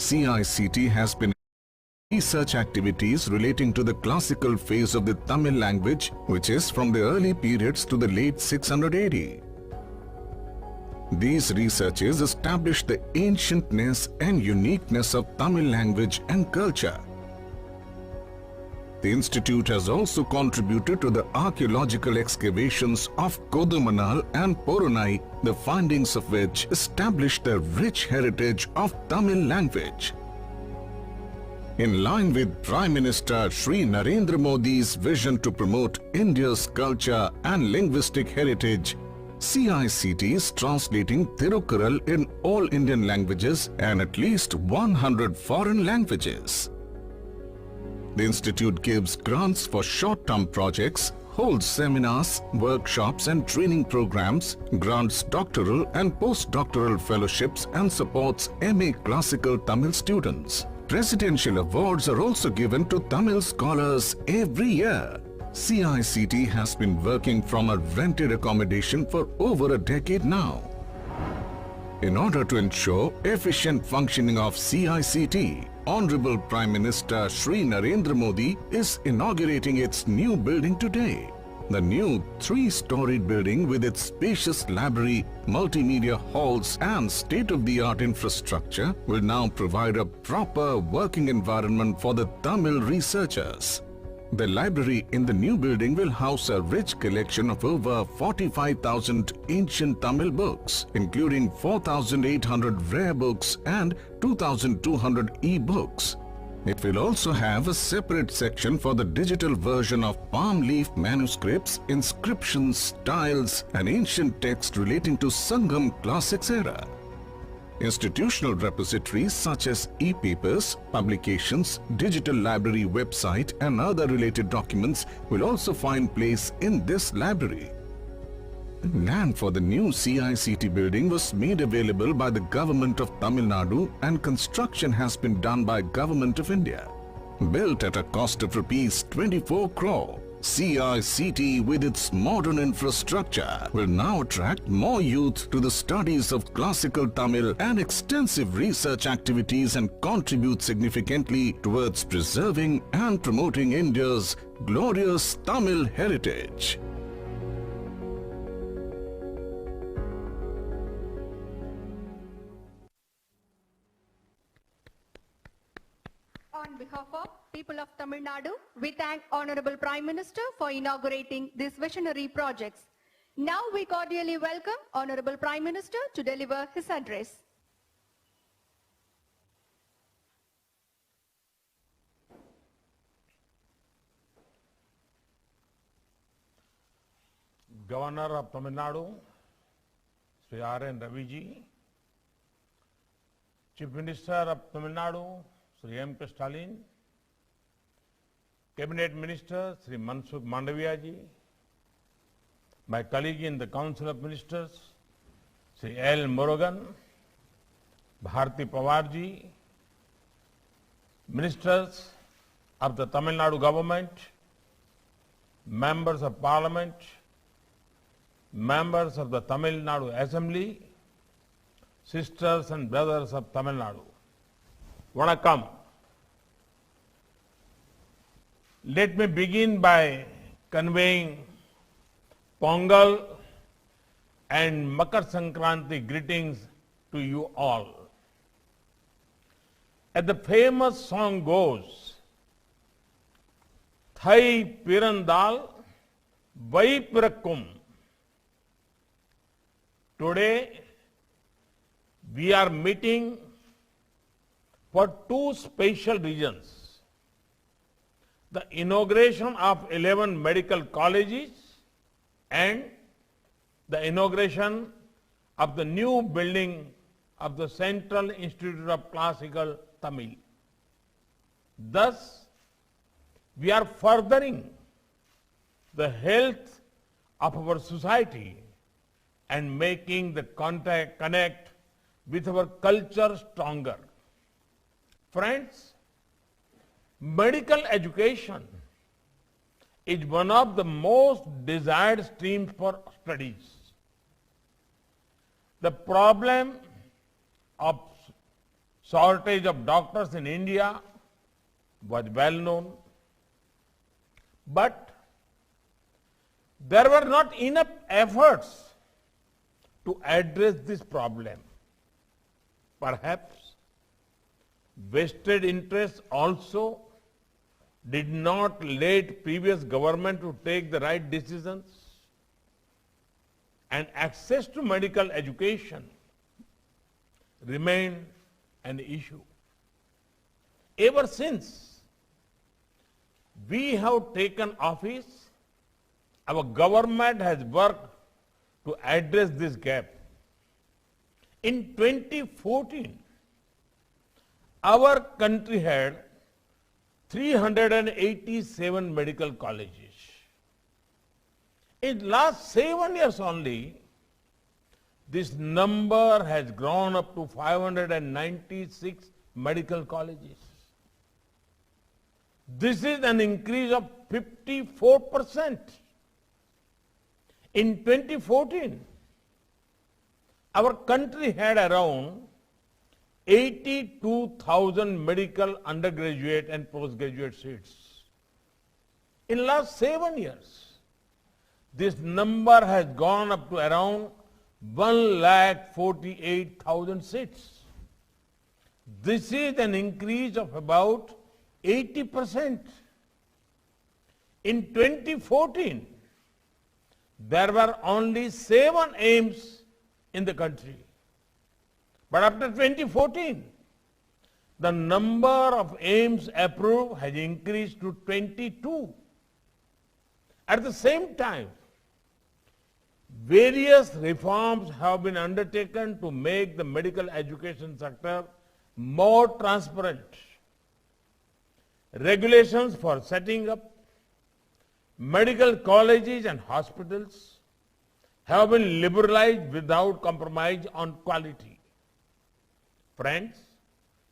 CICT has been research activities relating to the classical phase of the Tamil language, which is from the early periods to the late 600 AD. These researches established the ancientness and uniqueness of Tamil language and culture. The institute has also contributed to the archaeological excavations of Kodumanal and Porunai, the findings of which established the rich heritage of Tamil language. In line with Prime Minister Shri Narendra Modi's vision to promote India's culture and linguistic heritage, CICT is translating Thirukkural in all Indian languages and at least 100 foreign languages. The institute gives grants for short-term projects, holds seminars, workshops and training programs, grants doctoral and postdoctoral fellowships and supports MA Classical Tamil students. Presidential awards are also given to Tamil scholars every year. CICT has been working from a rented accommodation for over a decade now. In order to ensure efficient functioning of CICT, Honorable Prime Minister Shri Narendra Modi is inaugurating its new building today. The new 3-storied building with its spacious library, multimedia halls and state-of-the-art infrastructure will now provide a proper working environment for the Tamil researchers. The library in the new building will house a rich collection of over 45,000 ancient Tamil books, including 4,800 rare books and 2,200 e-books. It will also have a separate section for the digital version of palm leaf manuscripts, inscriptions, styles and ancient texts relating to Sangam Classics era. Institutional repositories such as e-papers, publications, digital library website and other related documents will also find place in this library. Land for the new CICT building was made available by the Government of Tamil Nadu and construction has been done by Government of India. Built at a cost of Rs 24 crore, CICT with its modern infrastructure will now attract more youth to the studies of classical Tamil and extensive research activities and contribute significantly towards preserving and promoting India's glorious Tamil heritage. On behalf of people of Tamil Nadu, we thank Honorable Prime Minister for inaugurating these visionary projects. Now we cordially welcome Honorable Prime Minister to deliver his address. Governor of Tamil Nadu, Sri R.N. Ravi ji, Chief Minister of Tamil Nadu, Sri M.K. Stalin, Cabinet Minister Sri Mansukh Mandaviya ji, my colleague in the Council of Ministers, Sri L. Murugan, Bharti Pawar ji, Ministers of the Tamil Nadu government, Members of Parliament, Members of the Tamil Nadu Assembly, Sisters and Brothers of Tamil Nadu. Vanakkam. Let me begin by conveying Pongal and Makar Sankranti greetings to you all. As the famous song goes, Thai Pirandal Vai Pirakkum. Today, we are meeting for two special reasons. The inauguration of 11 medical colleges and the inauguration of the new building of the Central Institute of Classical Tamil. Thus, we are furthering the health of our society and making the connect with our culture stronger. Friends, medical education is one of the most desired streams for studies. The problem of shortage of doctors in India was well known. But there were not enough efforts to address this problem. Perhaps vested interests also did not let previous government to take the right decisions, and access to medical education remained an issue. Ever since we have taken office, our government has worked to address this gap. In 2014, our country had 387 medical colleges. In last 7 years only, this number has grown up to 596 medical colleges. This is an increase of 54%. In 2014, our country had around 82,000 medical undergraduate and postgraduate seats. In last 7 years, this number has gone up to around 1,48,000 seats. This is an increase of about 80%. In 2014, there were only 7 AIIMS in the country. But after 2014, the number of AIIMS approved has increased to 22. At the same time, various reforms have been undertaken to make the medical education sector more transparent. Regulations for setting up medical colleges and hospitals have been liberalized without compromise on quality. Friends,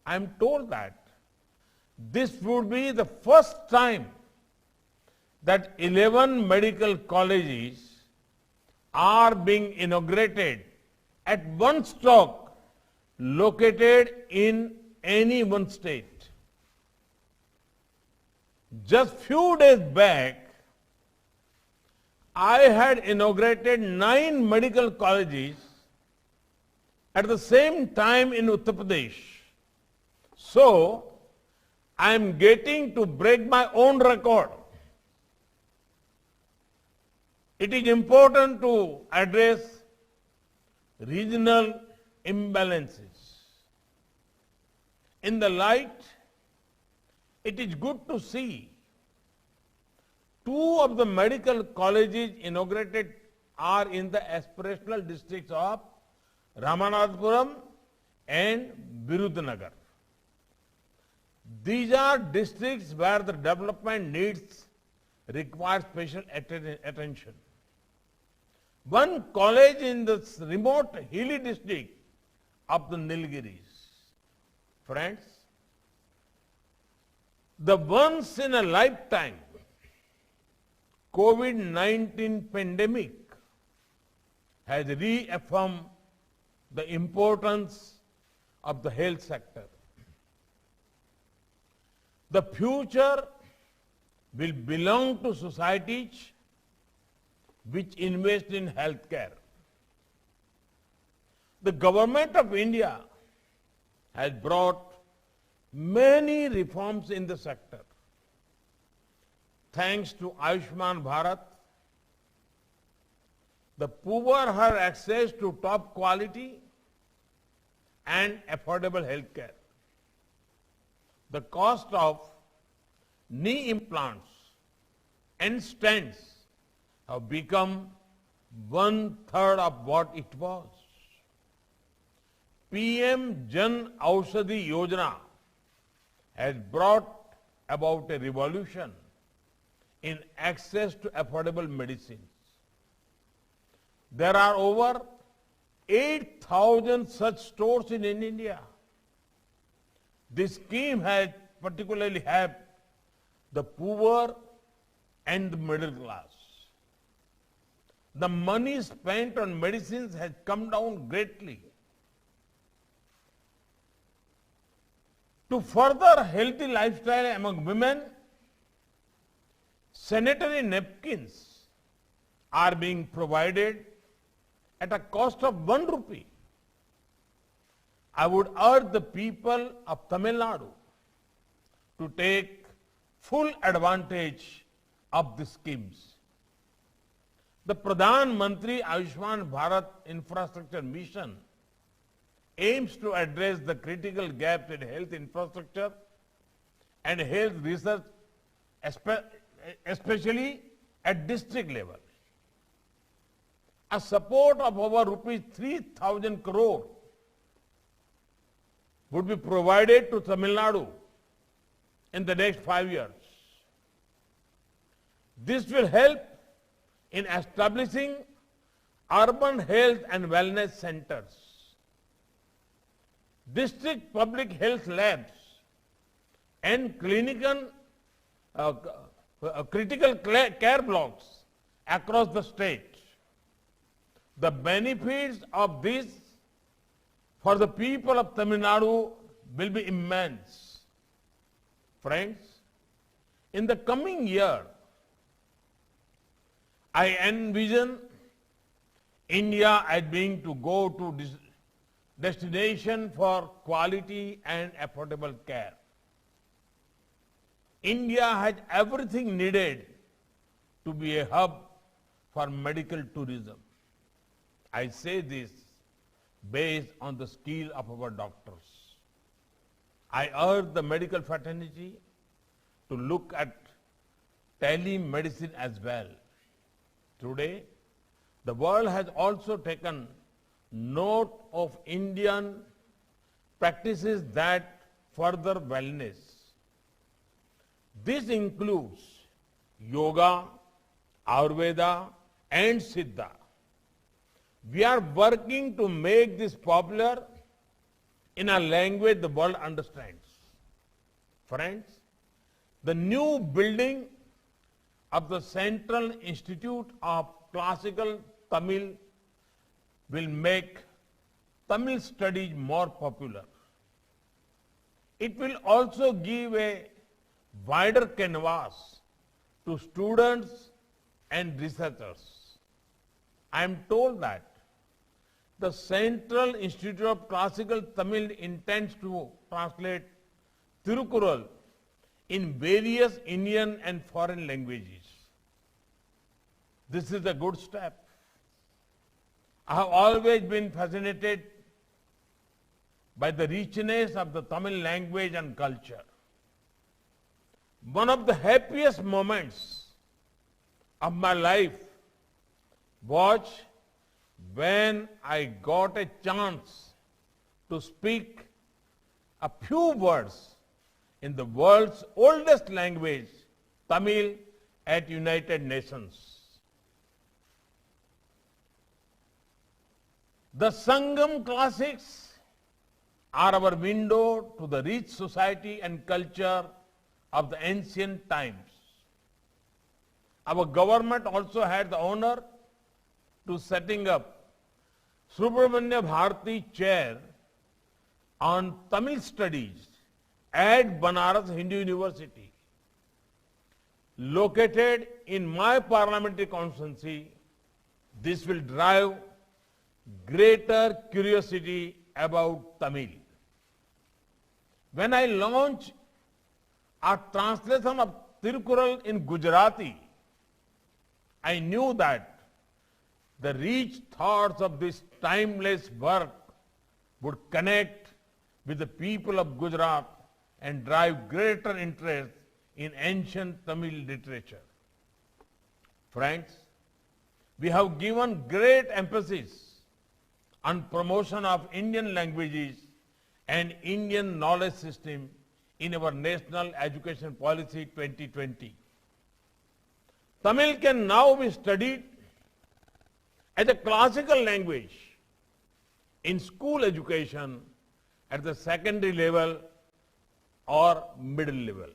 I am told that this would be the first time that 11 medical colleges are being inaugurated at one stock located in any one state. Just few days back, I had inaugurated 9 medical colleges at the same time in Uttar Pradesh. So, I am getting to break my own record. It is important to address regional imbalances. In the light, it is good to see 2 of the medical colleges inaugurated are in the aspirational districts of Ramanathapuram and Virudhunagar. These are districts where the development needs require special attention. One college in the remote hilly district of the Nilgiris. Friends, the once in a lifetime COVID-19 pandemic has reaffirmed the importance of the health sector. The future will belong to societies which invest in healthcare. The government of India has brought many reforms in the sector. Thanks to Ayushman Bharat, the poor have access to top quality and affordable health care. The cost of knee implants and stents have become 1/3 of what it was. PM Jan Aushadhi Yojana has brought about a revolution in access to affordable medicines. There are over 8,000 such stores in India. This scheme has particularly helped the poor and the middle class. The money spent on medicines has come down greatly. To further healthy lifestyle among women, sanitary napkins are being provided at a cost of 1 rupee. I would urge the people of Tamil Nadu to take full advantage of these schemes. The Pradhan Mantri Ayushman Bharat Infrastructure Mission aims to address the critical gaps in health infrastructure and health research, especially at district level. A support of over rupees 3,000 crore would be provided to Tamil Nadu in the next 5 years. This will help in establishing urban health and wellness centers, district public health labs, and critical care blocks across the state. The benefits of this for the people of Tamil Nadu will be immense. Friends, in the coming year, I envision India as being to go to destination for quality and affordable care. India has everything needed to be a hub for medical tourism. I say this based on the skill of our doctors. I urge the medical fraternity to look at telemedicine as well. Today, the world has also taken note of Indian practices that further wellness. This includes yoga, Ayurveda, and Siddha. We are working to make this popular in a language the world understands. Friends, the new building of the Central Institute of Classical Tamil will make Tamil studies more popular. It will also give a wider canvas to students and researchers. I am told that the Central Institute of Classical Tamil intends to translate Tirukural in various Indian and foreign languages. This is a good step. I have always been fascinated by the richness of the Tamil language and culture. One of the happiest moments of my life was when I got a chance to speak a few words in the world's oldest language, Tamil, at United Nations. The Sangam classics are our window to the rich society and culture of the ancient times. Our government also had the honor to setting up Subramanya Bharati Chair on Tamil Studies at Banaras Hindu University. Located in my parliamentary constituency, this will drive greater curiosity about Tamil. When I launched a translation of Tirukural in Gujarati, I knew that the rich thoughts of this timeless work would connect with the people of Gujarat and drive greater interest in ancient Tamil literature. Friends, we have given great emphasis on promotion of Indian languages and Indian knowledge system in our National Education Policy 2020. Tamil can now be studied as a classical language in school education at the secondary level or middle level.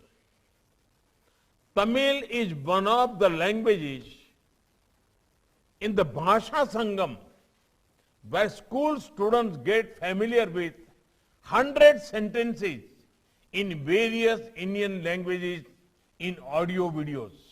Tamil is one of the languages in the Bhasha Sangam where school students get familiar with 100 sentences in various Indian languages in audio videos.